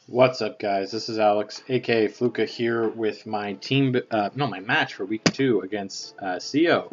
What's up, guys? This is Alex, aka Fluka, here with my my match for week 2 against CO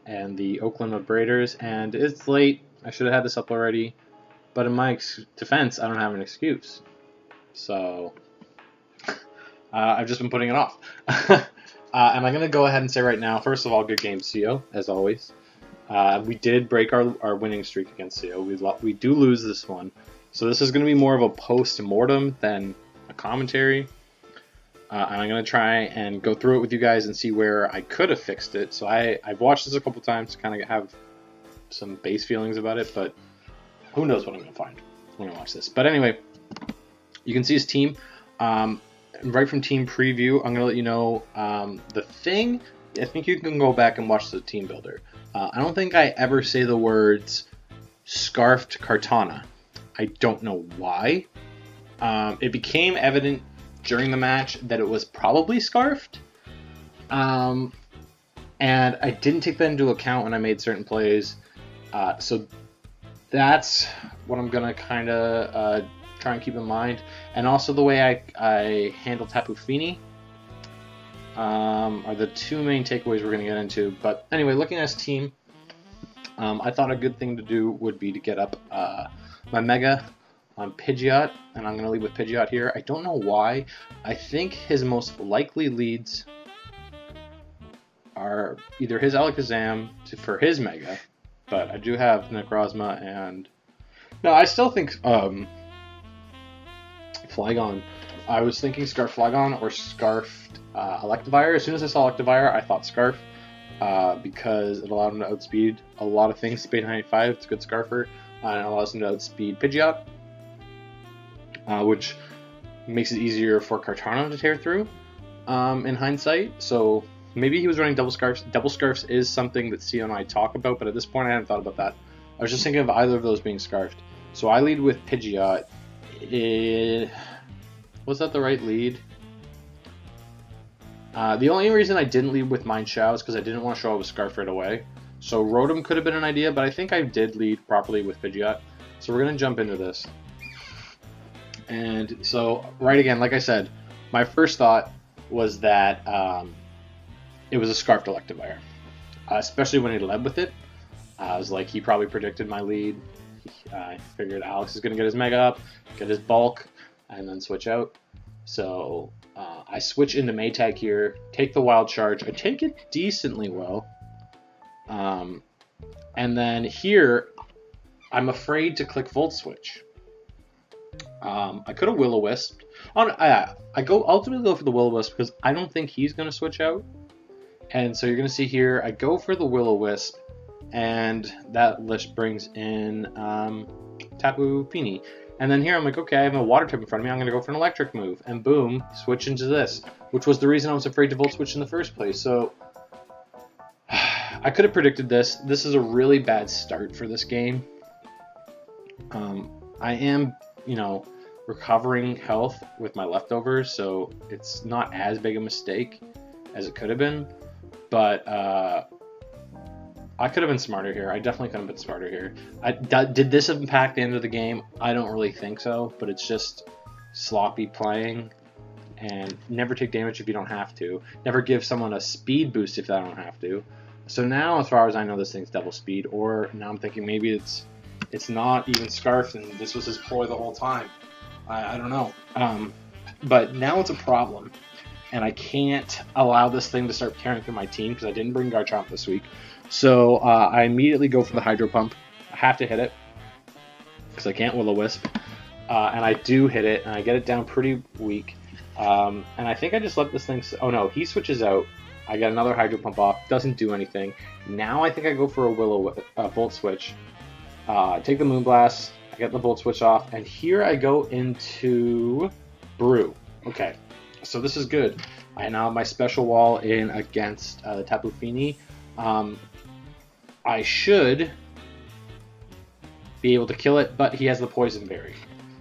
and the Oakland Mudbraiders. And it's late. I should have had this up already, but in my defense, I don't have an excuse. So I've just been putting it off. And I'm gonna go ahead and say right now, first of all, good game, CO, as always. We did break our winning streak against CO. We do lose this one. So this is going to be more of a post-mortem than a commentary. And I'm going to try and go through it with you guys and see where I could have fixed it. So I've watched this a couple times to kind of have some base feelings about it, but who knows what I'm going to find when I watch this. But anyway, you can see his team. Right from team preview, I'm going to let you know the thing. I think you can go back and watch the team builder. I don't think I ever say the words scarfed Cartana. I don't know why. It became evident during the match that it was probably scarfed. And I didn't take that into account when I made certain plays. So that's what I'm going to kind of try and keep in mind. And also the way I handle Tapu Fini are the two main takeaways we're going to get into. But anyway, looking at his team, I thought a good thing to do would be to get up my Mega on Pidgeot, and I'm going to lead with Pidgeot here. I don't know why. I think his most likely leads are either his Alakazam for his Mega, but I do have Necrozma and... No, I still think Flygon. I was thinking Scarf Flygon or Scarfed Electivire. As soon as I saw Electivire, I thought Scarf because it allowed him to outspeed a lot of things. Speed 95, it's a good Scarfer. And it allows him to outspeed Pidgeot, which makes it easier for Cartana to tear through in hindsight. So maybe he was running double scarfs. Double scarfs is something that CO and I talk about, but at this point I hadn't thought about that. I was just thinking of either of those being scarfed. So I lead with Pidgeot. Was that the right lead? The only reason I didn't lead with Mind Shao is because I didn't want to show up with Scarf right away. So Rotom could have been an idea, but I think I did lead properly with Pidgeot. So we're going to jump into this. And so, right again, like I said, my first thought was that it was a Scarfed Electivire. Especially when he led with it. I was like, he probably predicted my lead. I figured Alex is going to get his Mega up, get his Bulk, and then switch out. So I switch into Maytag here, take the Wild Charge. I take it decently well. And then here, I'm afraid to click Volt Switch. I could have Will-O-Wisped. I ultimately go for the Will-O-Wisp because I don't think he's going to switch out. And so you're going to see here, I go for the Will-O-Wisp, and that list brings in Tapu Fini. And then here I'm like, okay, I have a Water type in front of me, I'm going to go for an Electric move. And boom, switch into this, which was the reason I was afraid to Volt Switch in the first place. So I could have predicted this. This is a really bad start for this game. I am, recovering health with my leftovers, so it's not as big a mistake as it could have been. But I could have been smarter here. I definitely could have been smarter here. Did this impact the end of the game? I don't really think so, but it's just sloppy playing. And never take damage if you don't have to. Never give someone a speed boost if they don't have to. So now, as far as I know, this thing's double speed. Or now I'm thinking maybe it's not even scarfed and this was his ploy the whole time. I don't know. But now it's a problem. And I can't allow this thing to start carrying through my team because I didn't bring Garchomp this week. So I immediately go for the Hydro Pump. I have to hit it because I can't Will-O-Wisp. And I do hit it, and I get it down pretty weak. And I think I just let this thing... Oh no, he switches out. I get another Hydro Pump off. Doesn't do anything. Now I think I go for a Volt Switch. Take the Moonblast. I get the Volt Switch off. And here I go into Brew. Okay, so this is good. I now have my Special Wall in against the Tapu Fini. I should be able to kill it, but he has the Poison Berry.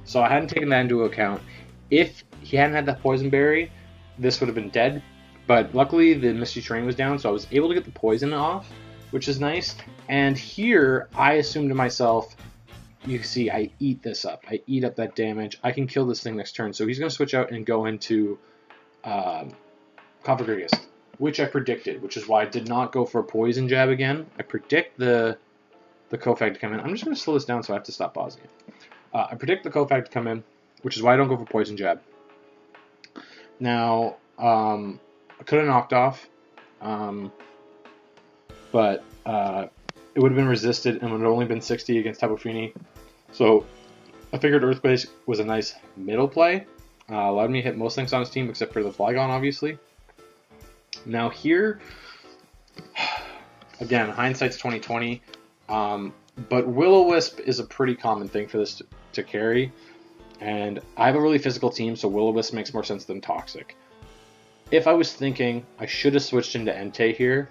So I hadn't taken that into account. If he hadn't had that Poison Berry, this would have been dead. But luckily the Misty Terrain was down, so I was able to get the poison off, which is nice. And here I assumed to myself, you see I eat this up. I eat up that damage. I can kill this thing next turn. So he's going to switch out and go into Configurious, which I predicted, which is why I did not go for a Poison Jab again. I predict the Kofag to come in. I'm just going to slow this down so I have to stop pausing it. I predict the Kofag to come in, which is why I don't go for Poison Jab. Now, I could have knocked off, but it would have been resisted and would have only been 60 against Tapu Fini. So I figured Earthquake was a nice middle play. Allowed me to hit most things on his team except for the Flygon, obviously. Now here, again, hindsight's 20/20. But Will-O-Wisp is a pretty common thing for this to carry. And I have a really physical team, so Will-O-Wisp makes more sense than Toxic. If I was thinking, I should have switched into Entei here,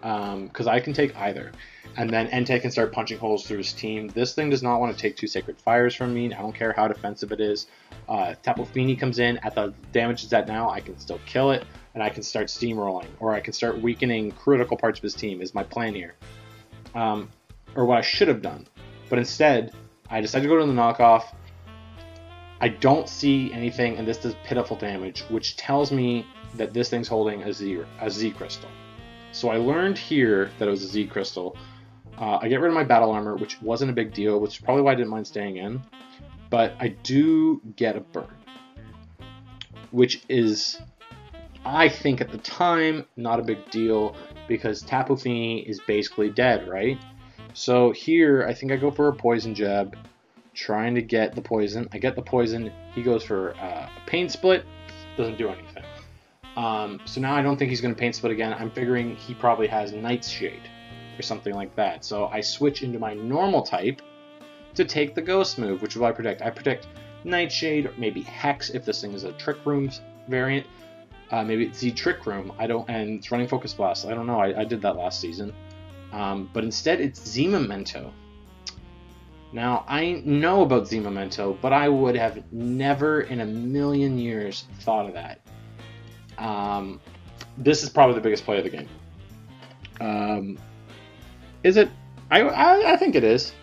because I can take either. And then Entei can start punching holes through his team. This thing does not want to take 2 Sacred Fires from me. I don't care how defensive it is. If Tapu Fini comes in at the damage it's at now, I can still kill it, and I can start steamrolling, or I can start weakening critical parts of his team is my plan here. Or what I should have done. But instead, I decided to go to the knockoff. I don't see anything, and this does pitiful damage, which tells me that this thing's holding a Z Crystal. So I learned here that it was a Z Crystal. I get rid of my Battle Armor, which wasn't a big deal, which is probably why I didn't mind staying in. But I do get a burn, which is, I think at the time, not a big deal, because Tapu Fini is basically dead, right? So here, I think I go for a Poison Jab, trying to get the poison. I get the poison. He goes for a Pain Split. Doesn't do anything. So now I don't think he's going to Pain Split again. I'm figuring he probably has Nightshade or something like that. So I switch into my normal type to take the Ghost move, which is what I predict. I predict Nightshade, or maybe Hex if this thing is a Trick Room variant. Maybe it's the Trick Room. And it's running Focus Blast. I don't know. I did that last season. But instead it's Z-Memento. Now, I know about Z-Memento, but I would have never in a million years thought of that. This is probably the biggest play of the game. Is it? I think it is.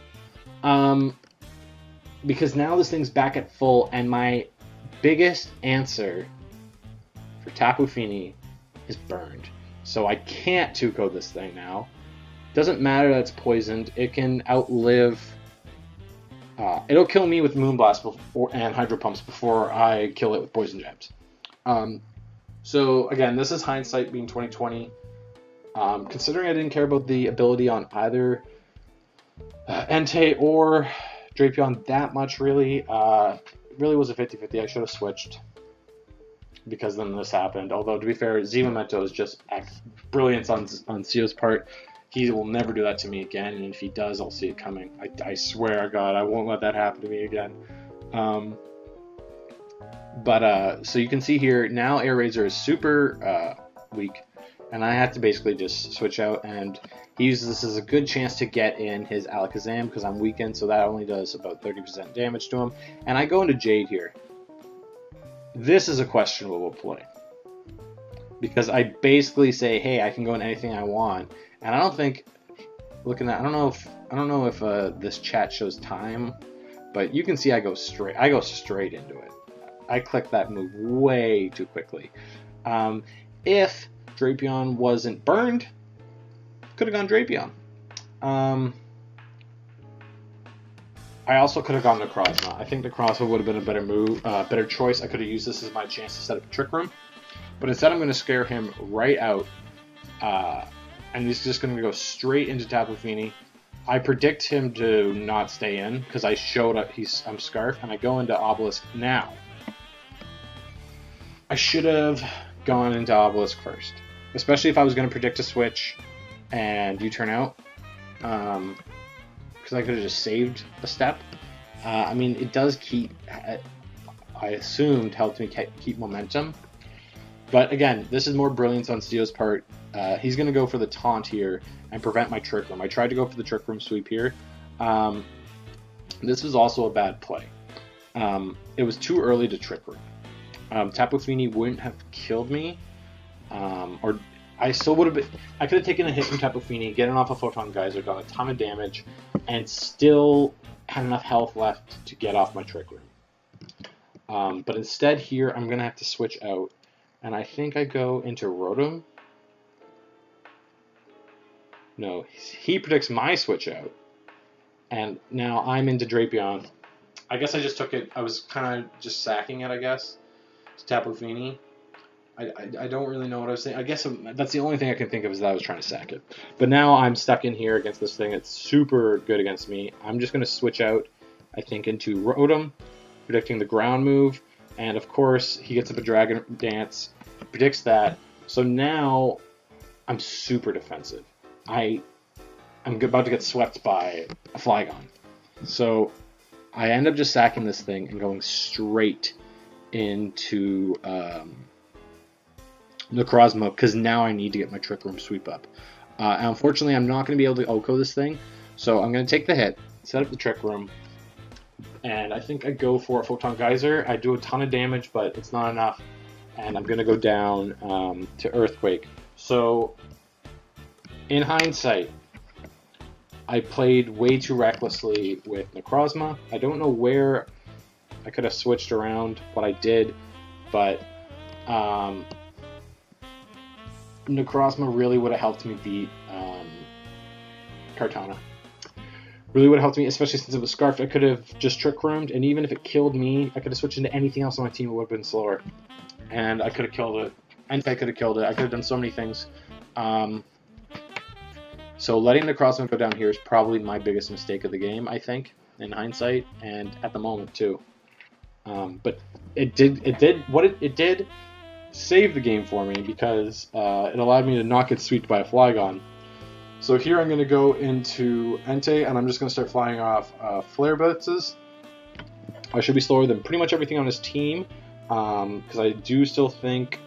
Because now this thing's back at full, and my biggest answer for Tapu Fini is burned. So I can't 2-code this thing now. Doesn't matter that it's poisoned. It can outlive... it'll kill me with Moonblast and Hydro Pumps before I kill it with Poison Jabs. So again, this is hindsight being 20/20. Considering I didn't care about the ability on either Entei or Drapion that much, really, really was a 50-50. I should have switched because then this happened. Although, to be fair, Z-Memento is just brilliance on Sio's part. He will never do that to me again, and if he does, I'll see it coming. I swear to God, I won't let that happen to me again. So you can see here, now Air Razor is super weak, and I have to basically just switch out, and he uses this as a good chance to get in his Alakazam, because I'm weakened, so that only does about 30% damage to him. And I go into Jade here. This is a questionable play, because I basically say, hey, I can go in anything I want. And I don't think, looking at, I don't know if this chat shows time, but you can see I go straight into it. I click that move way too quickly. If Drapion wasn't burned, could have gone Drapion. I also could have gone Necrozma. I think Necrozma would have been a better move, better choice. I could have used this as my chance to set up a Trick Room, but instead I'm going to scare him right out. And he's just going to go straight into Tapu Fini. I predict him to not stay in because I showed up. I'm Scarf, and I go into Obelisk now. I should have gone into Obelisk first, especially if I was going to predict a switch and you turn out, because I could have just saved a step. I mean, it does keep, I assumed, helped me keep momentum. But again, this is more brilliance on Steel's part. He's going to go for the taunt here and prevent my Trick Room. I tried to go for the Trick Room sweep here. This was also a bad play. It was too early to Trick Room. Tapu Fini wouldn't have killed me. Or I still would have been... I could have taken a hit from Tapu Fini, getting off a Photon Geyser, done a ton of damage, and still had enough health left to get off my Trick Room. But instead here, I'm going to have to switch out. And I think I go into Rotom. No, he predicts my switch out. And now I'm into Drapion. I guess I just took it. I was kind of just sacking it, I guess. It's Tapu Fini. I don't really know what I was saying. I guess that's the only thing I can think of is that I was trying to sack it. But now I'm stuck in here against this thing. It's super good against me. I'm just going to switch out, I think, into Rotom, predicting the ground move. And, of course, he gets up a Dragon Dance, predicts that. So now I'm super defensive. I'm about to get swept by a Flygon. So I end up just sacking this thing and going straight into Necrozma, because now I need to get my Trick Room sweep up. Unfortunately, I'm not going to be able to OHKO this thing, so I'm going to take the hit, set up the Trick Room, and I think I go for a Photon Geyser. I do a ton of damage, but it's not enough, and I'm going to go down to Earthquake. So, in hindsight, I played way too recklessly with Necrozma. I don't know where I could have switched around what I did, but Necrozma really would have helped me beat Kartana. Really would have helped me, especially since it was Scarfed. I could have just Trick Roomed, and even if it killed me, I could have switched into anything else on my team. It would have been slower. And I could have killed it. Entei could have killed it. I could have done so many things. So letting Necrozma go down here is probably my biggest mistake of the game, I think, in hindsight, and at the moment too. But it did save the game for me, because it allowed me to not get swept by a Flygon. So here I'm going to go into Entei, and I'm just going to start flying off Flare Blitzes. I should be slower than pretty much everything on his team, because I do still think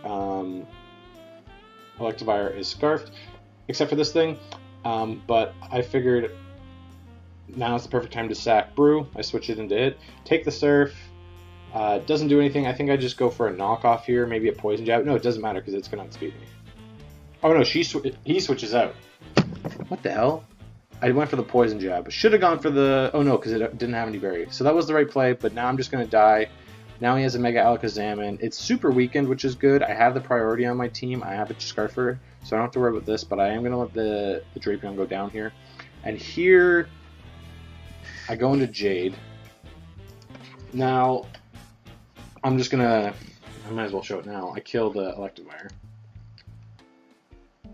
Electivire is Scarfed, except for this thing. But I figured now's the perfect time to sack Brew. I switch it into it. Take the Surf. Doesn't do anything. I think I just go for a knockoff here, maybe a Poison Jab. No, it doesn't matter because it's going to outspeed me. Oh no, he switches out. What the hell? I went for the Poison Jab. Should have gone for the... Oh no, because it didn't have any berry. So that was the right play, but now I'm just going to die. Now he has a Mega Alakazam. It's super weakened, which is good. I have the priority on my team. I have a Scarfer, so I don't have to worry about this, but I am going to let the Drapion go down here. And here, I go into Jade. Now, I'm just going to... I might as well show it now. I kill the Electivire.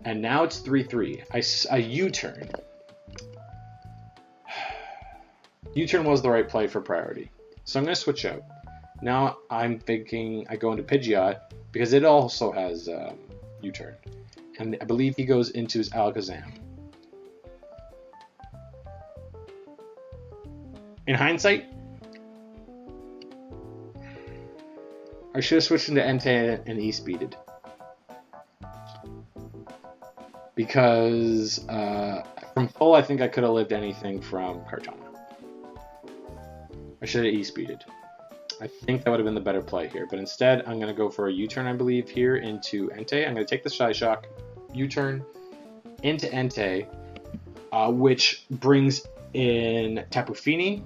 And now it's 3-3. I U-turn. U-turn was the right play for priority. So I'm going to switch out. Now I'm thinking I go into Pidgeot, because it also has U-turn. And I believe he goes into his Alakazam. In hindsight, I should have switched into Entei and E-speeded. Because from full, I think I could have lived anything from Kartana. I should have E-speeded. I think that would have been the better play here. But instead, I'm going to go for a U-turn, I believe, here into Entei. I'm going to take the Shy Shock, U-turn into Entei, which brings in Tapu Fini,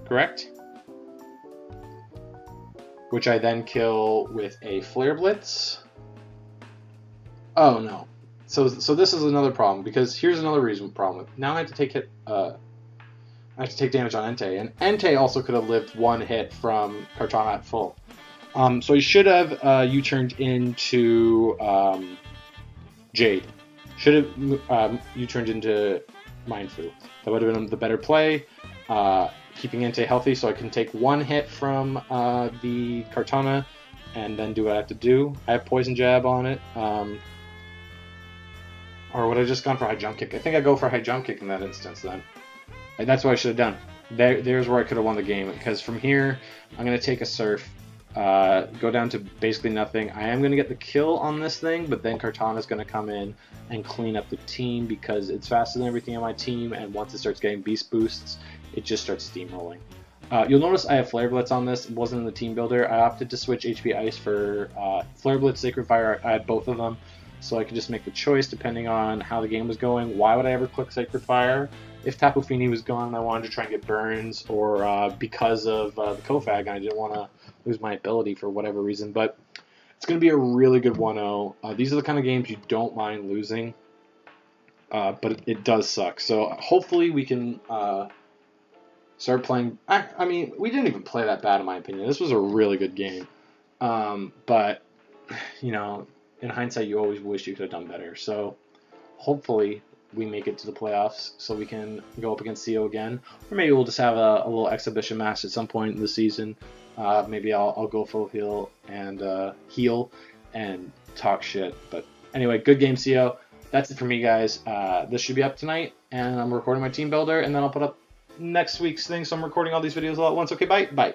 correct? Which I then kill with a Flare Blitz. Oh no. So this is another problem, because here's another problem. Now I have to take damage on Entei, and Entei also could have lived one hit from Kartana at full. So he should have U-turned into Jade. Should have U-turned into Mindfu. That would have been the better play, keeping Entei healthy so I can take one hit from the Kartana and then do what I have to do. I have Poison Jab on it. Or would I just gone for High Jump Kick? I think I go for High Jump Kick in that instance then. And that's what I should have done. There's where I could have won the game, because from here, I'm going to take a Surf, go down to basically nothing. I am going to get the kill on this thing, but then Kartana's going to come in and clean up the team, because it's faster than everything on my team, and once it starts getting Beast Boosts, it just starts steamrolling. You'll notice I have Flare Blitz on this. It wasn't in the team builder. I opted to switch HP Ice for Flare Blitz, Sacred Fire. I had both of them, so I could just make the choice depending on how the game was going. Why would I ever click Sacred Fire? if Tapu Fini was gone, I wanted to try and get Burns, or because of the Kofag, I didn't want to lose my ability for whatever reason. But it's going to be a really good 1-0. These are the kind of games you don't mind losing, but it does suck. So hopefully we can start playing. I mean, we didn't even play that bad in my opinion. This was a really good game. But, you know, in hindsight, you always wish you could have done better. So hopefully we make it to the playoffs so we can go up against CO again. Or maybe we'll just have a little exhibition match at some point in the season. Maybe I'll go full heal and talk shit. But anyway, good game, CO. That's it for me, guys. This should be up tonight, and I'm recording my team builder, and then I'll put up next week's thing. So I'm recording all these videos all at once. Okay, bye.